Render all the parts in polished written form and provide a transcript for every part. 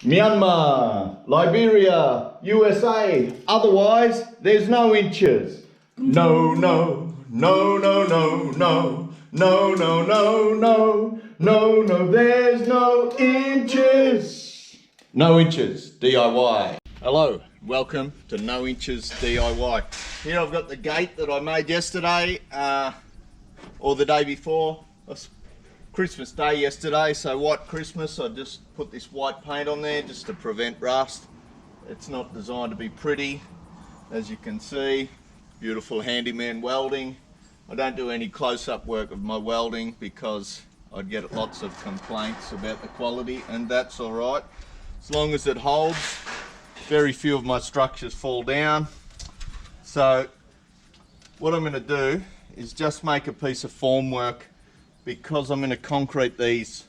Myanmar, Liberia, USA, otherwise there's no inches. No, no, no, no, no, no, no, no, no, no, no, no, there's no inches. No Inches DIY. Hello, welcome to No Inches DIY. Here I've got the gate that I made yesterday, or the day before. Christmas Day yesterday, so white Christmas. I just put this white paint on there just to prevent rust. It's not designed to be pretty, as you can see. Beautiful handyman welding. I don't do any close-up work of my welding because I'd get lots of complaints about the quality, and that's all right as long as it holds. Very few of my structures fall down. So what I'm going to do is just make a piece of formwork, because I'm going to concrete these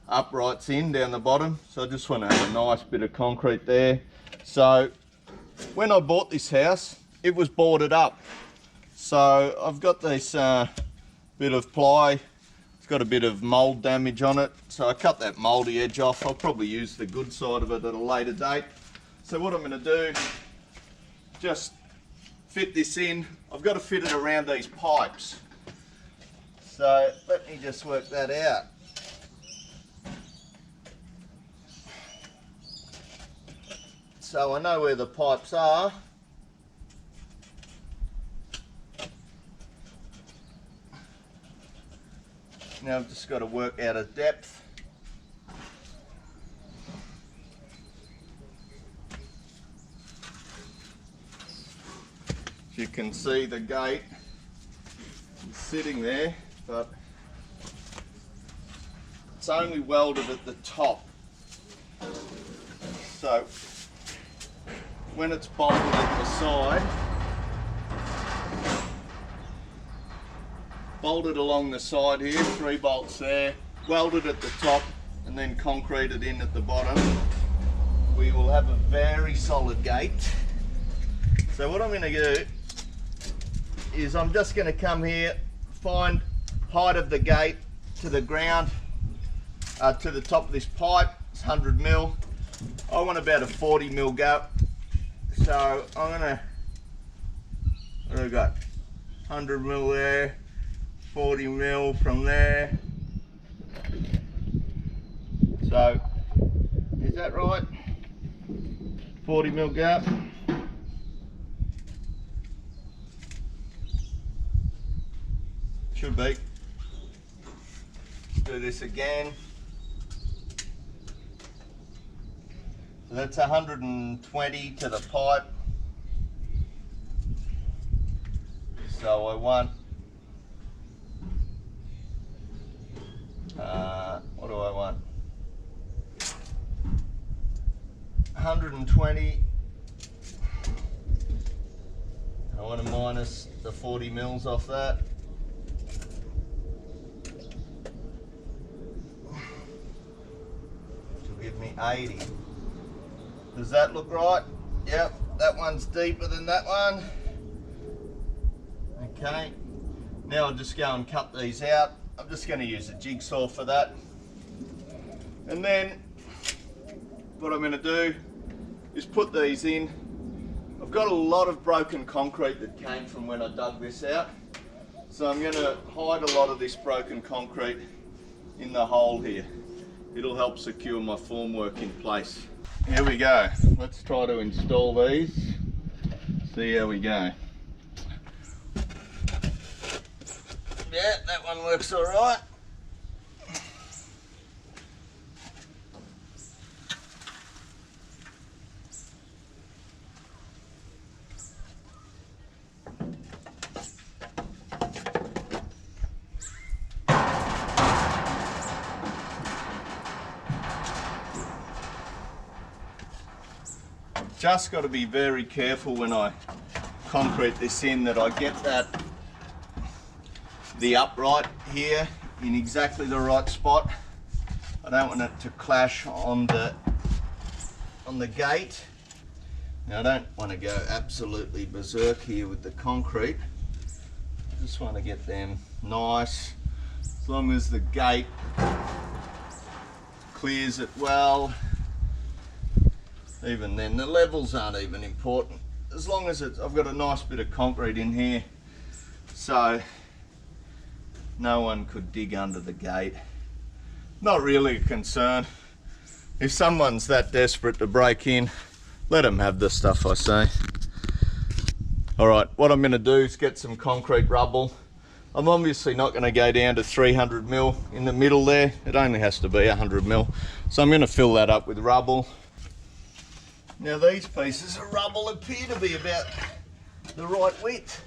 uprights in down the bottom. So I just want to have a nice bit of concrete there. So when I bought this house, it was boarded up. So I've got this bit of ply. It's got a bit of mold damage on it. So I cut that moldy edge off. I'll probably use the good side of it at a later date. So what I'm going to do, just fit this in. I've got to fit it around these pipes. So let me just work that out. So I know where the pipes are. Now I've just got to work out a depth. As you can see, the gate is sitting there, but it's only welded at the top. So when it's bolted at the side, bolted along the side here, 3 bolts there, welded at the top and then concreted in at the bottom, we will have a very solid gate. So what I'm going to do is I'm just going to come here, find height of the gate to the ground, to the top of this pipe. It's 100 mil. I want about a 40 mil gap. So I'm gonna, what have I got? 100 mil there, 40 mil from there. So is that right? 40 mil gap. Should be. Do this again. So that's 120 to the pipe. So I want, what do I want? 120. I want to minus the 40 mils off that. Give me 80. Does that look right? Yep, that one's deeper than that one. Okay, now I'll just go and cut these out. I'm just going to use a jigsaw for that. And then what I'm going to do is put these in. I've got a lot of broken concrete that came from when I dug this out. So I'm going to hide a lot of this broken concrete in the hole here. It'll help secure my formwork in place. Here we go. Let's try to install these. See how we go. Yeah, that one works all right. Just got to be very careful when I concrete this in that I get the upright here in exactly the right spot. I don't want it to clash on the gate. Now I don't want to go absolutely berserk here with the concrete. I just want to get them nice, as long as the gate clears it well. even then, the levels aren't even important. As long as I've got a nice bit of concrete in here, so no one could dig under the gate. Not really a concern. If someone's that desperate to break in, let them have the stuff, I say. Alright, what I'm going to do is get some concrete rubble. I'm obviously not going to go down to 300 mil in the middle there. It only has to be 100 mil. So I'm going to fill that up with rubble. Now these pieces of rubble appear to be about the right width.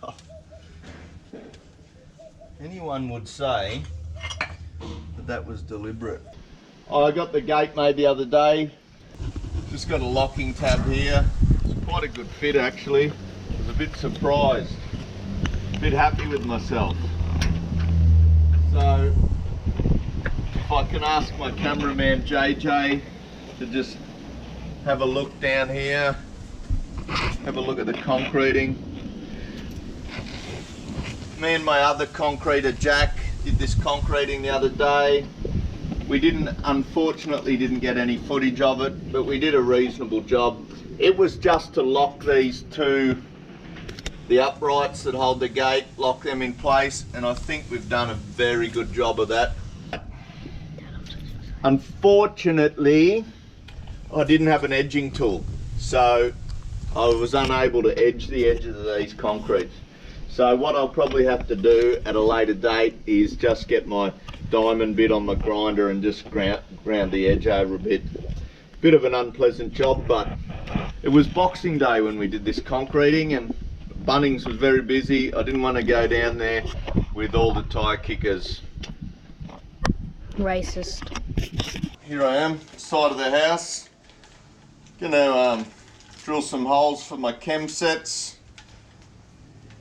Oh. Anyone would say that was deliberate. I got the gate made the other day. Just got a locking tab here. It's quite a good fit actually. I was a bit surprised. A bit happy with myself. So if I can ask my cameraman JJ to just have a look down here, have a look at the concreting. Me and my other concreter Jack did this concreting the other day. We unfortunately didn't get any footage of it, but we did a reasonable job. It was just to lock these to the uprights that hold the gate, lock them in place, and I think we've done a very good job of that. Unfortunately, I didn't have an edging tool, so I was unable to edge the edges of these concretes. So what I'll probably have to do at a later date is just get my diamond bit on my grinder and just ground the edge over a bit. Bit of an unpleasant job, but it was Boxing Day when we did this concreting and Bunnings was very busy. I didn't want to go down there with all the tyre kickers. Racist. Here I am, side of the house. Gonna drill some holes for my chem sets.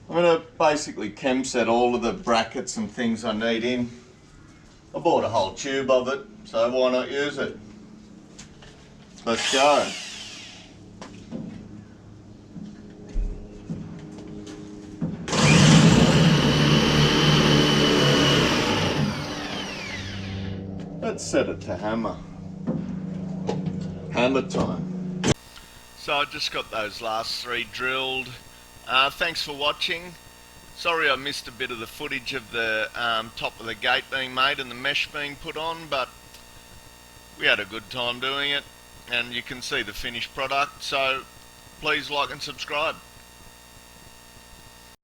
I'm going to basically chem set all of the brackets and things I need in. I bought a whole tube of it, so why not use it? Let's go. Let's set it to hammer. Hammer time. So I just got those last 3 drilled. Thanks for watching. Sorry I missed a bit of the footage of the top of the gate being made and the mesh being put on, but we had a good time doing it and you can see the finished product, so please like and subscribe.